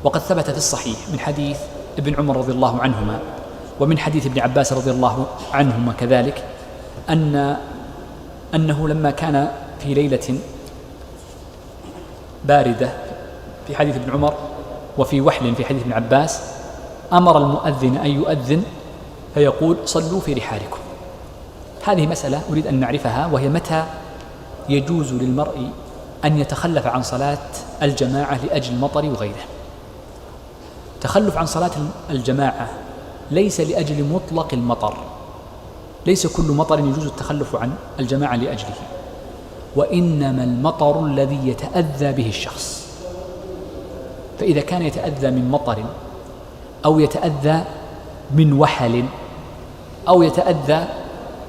وقد ثبت في الصحيح من حديث ابن عمر رضي الله عنهما ومن حديث ابن عباس رضي الله عنهما كذلك أنه لما كان في ليلة باردة في حديث ابن عمر وفي وحل في حديث ابن عباس أمر المؤذن أن يؤذن فيقول صلوا في رحالكم. هذه مسألة أريد أن نعرفها، وهي متى يجوز للمرء أن يتخلف عن صلاة الجماعة لأجل المطر وغيره. تخلف عن صلاة الجماعة ليس لأجل مطلق المطر، ليس كل مطر يجوز التخلف عن الجماعة لأجله، وإنما المطر الذي يتأذى به الشخص. فإذا كان يتأذى من مطر أو يتأذى من وحل أو يتأذى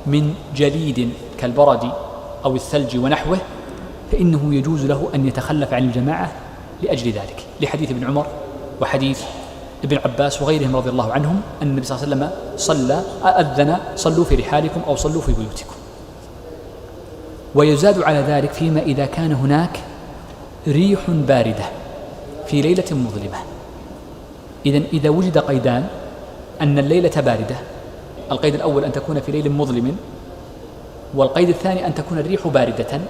من جليد كالبرد أو الثلج ونحوه، فإنه يجوز له أن يتخلف عن الجماعة لأجل ذلك، لحديث ابن عمر وحديث ابن عباس وغيرهم رضي الله عنهم أن النبي صلى الله عليه وسلم أذن صلوا في رحالكم أو صلوا في بيوتكم. ويزاد على ذلك فيما إذا كان هناك ريح باردة في ليلة مظلمة. إذا وجد قيدان أن الليلة باردة، القيد الأول أن تكون في ليل مظلم، والقيد الثاني أن تكون الريح باردة،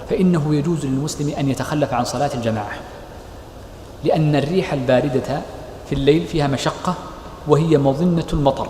فإنه يجوز للمسلم أن يتخلف عن صلاة الجماعة، لأن الريح الباردة في الليل فيها مشقة وهي مظنة المطر،